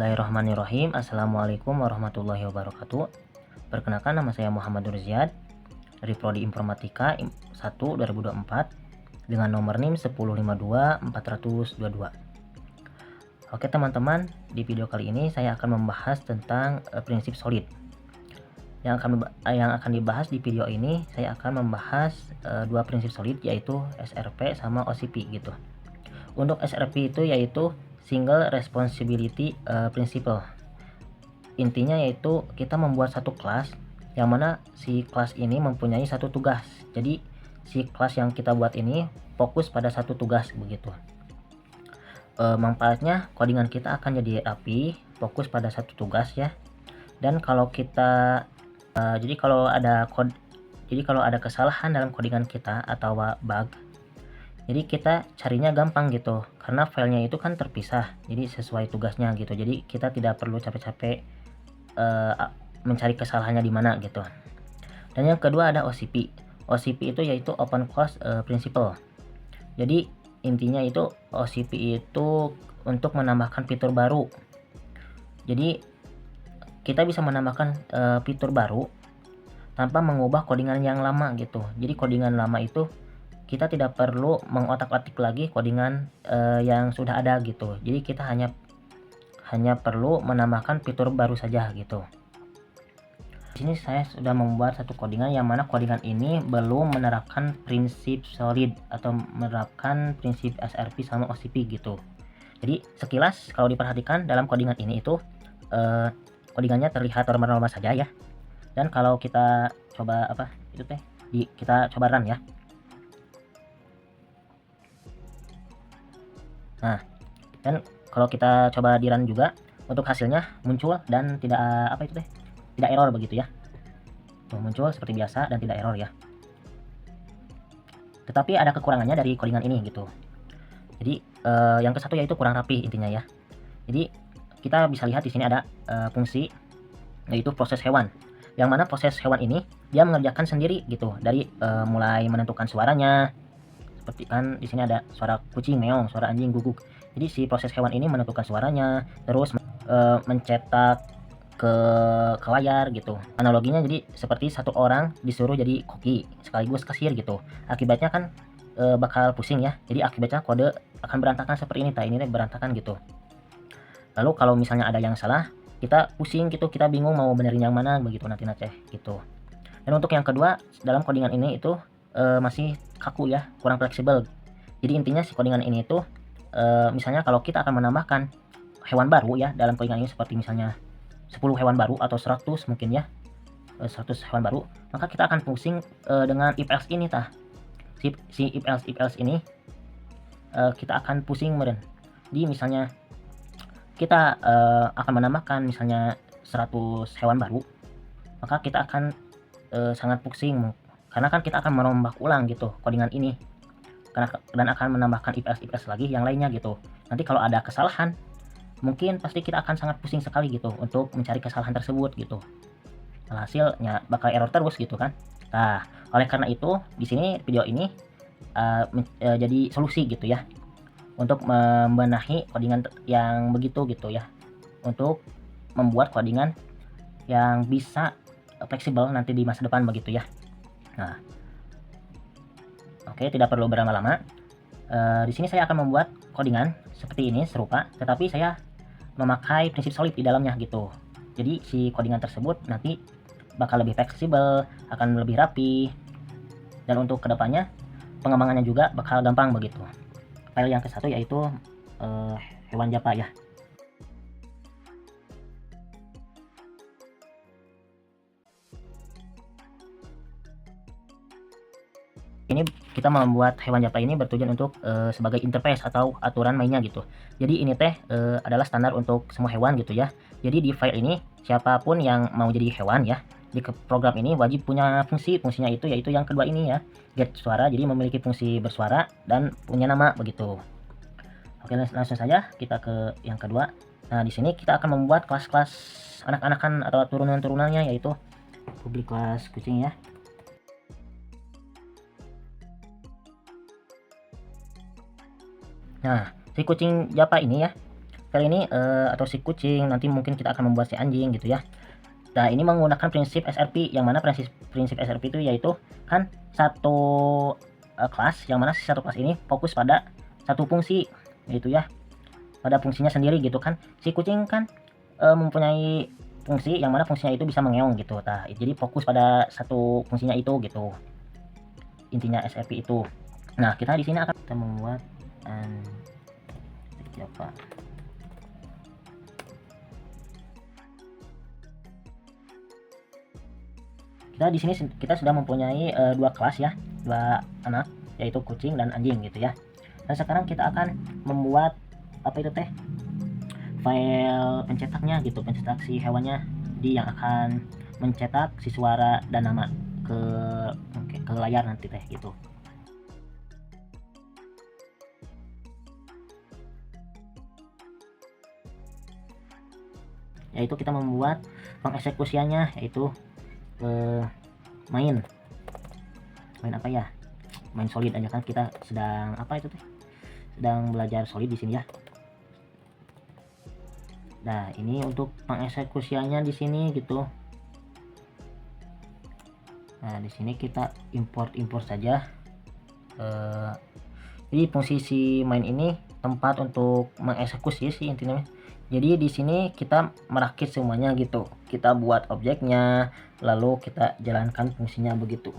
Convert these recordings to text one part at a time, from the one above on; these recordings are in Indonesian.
Bismillahirrahmanirrahim. Assalamualaikum warahmatullahi wabarakatuh. Perkenalkan, nama saya Muhammad Nurziad dari Prodi Informatika 1 2024 dengan nomor NIM 1052422. Oke teman-teman, di video kali ini saya akan membahas tentang prinsip solid. Yang akan dibahas di video ini, saya akan membahas dua prinsip solid, yaitu SRP sama OCP gitu. Untuk SRP itu yaitu Single Responsibility Principle. Intinya yaitu kita membuat satu kelas yang mana si kelas ini mempunyai satu tugas. Jadi si kelas yang kita buat ini fokus pada satu tugas begitu. Manfaatnya codingan kita akan jadi rapi, fokus pada satu tugas ya. Dan kalau kita jadi kalau ada kesalahan dalam codingan kita atau bug, jadi kita carinya gampang gitu, karena filenya itu kan terpisah, jadi sesuai tugasnya gitu. Jadi kita tidak perlu capek-capek mencari kesalahannya di mana gitu. Dan yang kedua ada OCP. OCP itu yaitu Open Close Principle. Jadi intinya itu OCP itu untuk menambahkan fitur baru. Jadi kita bisa menambahkan fitur baru tanpa mengubah codingan yang lama gitu. Jadi codingan lama itu kita tidak perlu mengotak-atik lagi codingan yang sudah ada gitu. Jadi kita hanya perlu menambahkan fitur baru saja gitu. Di sini saya sudah membuat satu codingan yang mana codingan ini belum menerapkan prinsip solid atau menerapkan prinsip SRP sama OCP gitu. Jadi sekilas kalau diperhatikan dalam codingan ini itu codingannya terlihat normal-normal saja ya. Dan kalau kita coba kita coba run ya. Nah, dan kalau kita coba di run juga, untuk hasilnya muncul dan tidak tidak error begitu ya. Tuh, muncul seperti biasa dan tidak error ya. Tetapi ada kekurangannya dari codingan ini gitu. Jadi yang ke satu yaitu kurang rapi intinya ya. Jadi kita bisa lihat di sini ada fungsi yaitu proses hewan. Yang mana proses hewan ini dia mengerjakan sendiri gitu, dari mulai menentukan suaranya. Seperti kan di sini ada suara kucing meong, suara anjing guguk. Jadi si proses hewan ini menentukan suaranya, terus mencetak ke layar gitu. Analoginya jadi seperti satu orang disuruh jadi koki sekaligus kasir gitu. Akibatnya kan bakal pusing ya. Jadi akibatnya kode akan berantakan seperti ini. Ini berantakan gitu. Lalu kalau misalnya ada yang salah, kita pusing gitu, kita bingung mau benerin yang mana begitu nanti gitu. Dan untuk yang kedua, dalam codingan ini itu masih kaku ya, kurang fleksibel. Jadi intinya si codingan ini itu misalnya kalau kita akan menambahkan hewan baru ya dalam codingan ini, seperti misalnya 10 hewan baru atau 100 mungkin ya, 100 hewan baru, maka kita akan pusing dengan if else ini si if else ini kita akan pusing meren. Di misalnya kita akan menambahkan misalnya 100 hewan baru, maka kita akan sangat pusing karena kan kita akan merombak ulang gitu codingan ini, dan akan menambahkan if else lagi yang lainnya gitu. Nanti kalau ada kesalahan, mungkin pasti kita akan sangat pusing sekali gitu untuk mencari kesalahan tersebut gitu. Hasilnya bakal error terus gitu kan. Nah, oleh karena itu di sini video ini jadi solusi gitu ya, untuk membenahi codingan yang begitu gitu ya, untuk membuat codingan yang bisa fleksibel nanti di masa depan begitu ya. Nah, oke, tidak perlu berlama-lama. Di sini saya akan membuat codingan seperti ini serupa, tetapi saya memakai prinsip solid di dalamnya gitu. Jadi si codingan tersebut nanti bakal lebih fleksibel, akan lebih rapi, dan untuk kedepannya pengembangannya juga bakal gampang begitu. File yang ke satu yaitu hewan Japa ya. Ini kita membuat hewan Japa ini bertujuan untuk sebagai interface atau aturan mainnya gitu. Jadi ini adalah standar untuk semua hewan gitu ya. Jadi di file ini siapapun yang mau jadi hewan ya, di program ini wajib punya fungsinya itu yaitu yang kedua ini ya, get suara. Jadi memiliki fungsi bersuara dan punya nama begitu. Oke, langsung saja kita ke yang kedua. Nah, di sini kita akan membuat kelas-kelas anak-anakan atau turunan-turunannya, yaitu publik kelas kucing ya. Nah, si kucing Japa ini ya, kali ini atau si kucing, nanti mungkin kita akan membuat si anjing gitu ya. Nah, ini menggunakan prinsip SRP, yang mana prinsip SRP itu yaitu kan satu kelas, yang mana satu kelas ini fokus pada satu fungsi gitu ya, pada fungsinya sendiri gitu kan. Si kucing kan mempunyai fungsi yang mana fungsinya itu bisa mengeong gitu. Nah, jadi fokus pada satu fungsinya itu gitu. Intinya SRP itu. Nah, kita di sini akan kita membuat siapa? Kita di sini kita sudah mempunyai dua kelas ya, dua anak, yaitu kucing dan anjing gitu ya. Dan sekarang kita akan membuat apa itu teh? File pencetaknya gitu, pencetak si hewannya, di yang akan mencetak si suara dan nama ke layar nanti teh gitu. Yaitu kita membuat pengeksekusiannya, yaitu main apa ya, main solid aja kan, kita sedang apa itu teh, sedang belajar solid di sini ya. Nah, ini untuk pengeksekusiannya di sini gitu. Nah, di sini kita import saja. Jadi fungsi si main ini tempat untuk mengeksekusi sih intinya. Jadi di sini kita merakit semuanya gitu. Kita buat objeknya, lalu kita jalankan fungsinya begitu.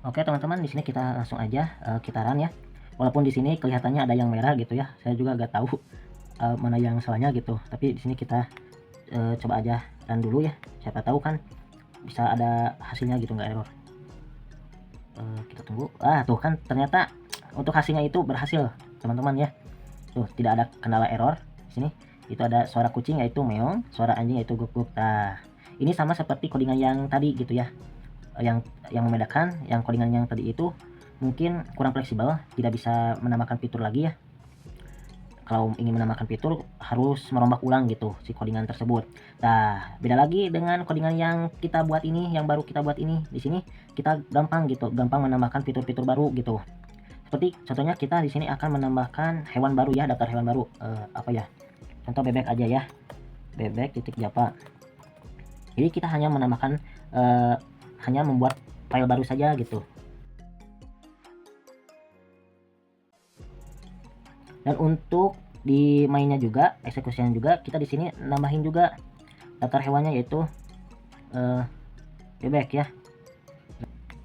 Oke teman-teman, di sini kita langsung aja kita run ya. Walaupun di sini kelihatannya ada yang merah gitu ya, saya juga gak tahu mana yang salahnya gitu. Tapi di sini kita coba aja run dulu ya. Siapa tahu kan bisa ada hasilnya gitu, nggak error. Kita tunggu. Tuh kan ternyata untuk hasilnya itu berhasil teman-teman ya. Tuh tidak ada kendala error di sini. Itu ada suara kucing yaitu meong, suara anjing yaitu guk guk. Nah, ini sama seperti codingan yang tadi gitu ya. Yang membedakan yang codingan yang tadi itu mungkin kurang fleksibel, tidak bisa menambahkan fitur lagi ya. Kalau ingin menambahkan fitur harus merombak ulang gitu si codingan tersebut. Nah, beda lagi dengan codingan yang kita buat ini, yang baru kita buat ini. Di sini kita gampang gitu, gampang menambahkan fitur-fitur baru gitu. Seperti contohnya kita di sini akan menambahkan hewan baru ya, daftar hewan baru. Apa ya? Contoh bebek aja ya. Bebek titik japa. Jadi kita hanya menambahkan hanya membuat file baru saja gitu. Dan untuk di mainnya juga, eksekusinya juga, kita di sini nambahin juga daftar hewannya yaitu bebek ya.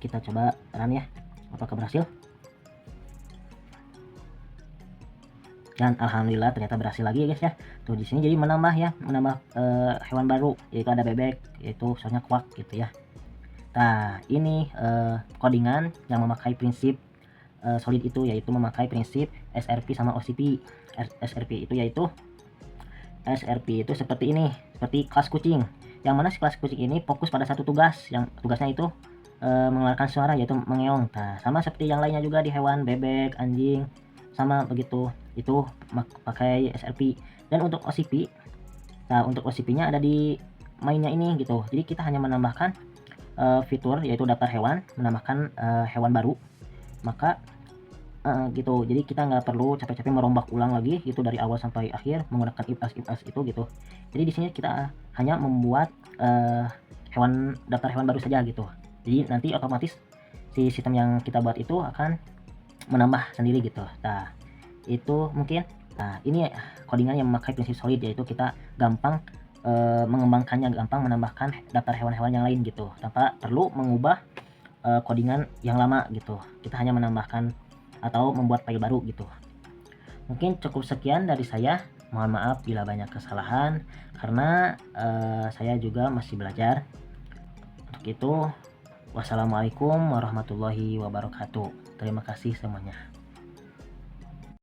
Kita coba run ya, apakah berhasil? Dan alhamdulillah ternyata berhasil lagi ya guys ya. Tuh di sini jadi menambah hewan baru, yaitu ada bebek, yaitu soalnya kuak gitu ya. Nah, ini codingan yang memakai prinsip solid itu, yaitu memakai prinsip SRP sama OCP. SRP itu seperti ini, seperti kelas kucing, yang mana si kelas kucing ini fokus pada satu tugas, yang tugasnya itu mengeluarkan suara yaitu mengeong. Nah, sama seperti yang lainnya juga di hewan, bebek, anjing, sama begitu, itu pakai SRP. Dan untuk OCP, nah untuk OCP nya ada di mainnya ini gitu. Jadi kita hanya menambahkan fitur yaitu daftar hewan, menambahkan hewan baru, maka gitu. Jadi kita nggak perlu capek-capek merombak ulang lagi gitu dari awal sampai akhir menggunakan if as itu gitu. Jadi di sini kita hanya membuat daftar hewan baru saja gitu. Jadi nanti otomatis si sistem yang kita buat itu akan menambah sendiri gitu. Nah, itu mungkin. Nah, ini codingan yang memakai prinsip solid, yaitu kita gampang mengembangkannya gampang, menambahkan daftar hewan-hewan yang lain gitu tanpa perlu mengubah codingan yang lama gitu. Kita hanya menambahkan atau membuat file baru gitu. Mungkin cukup sekian dari saya. Mohon maaf bila banyak kesalahan karena saya juga masih belajar. Untuk itu, wassalamualaikum warahmatullahi wabarakatuh. Terima kasih semuanya.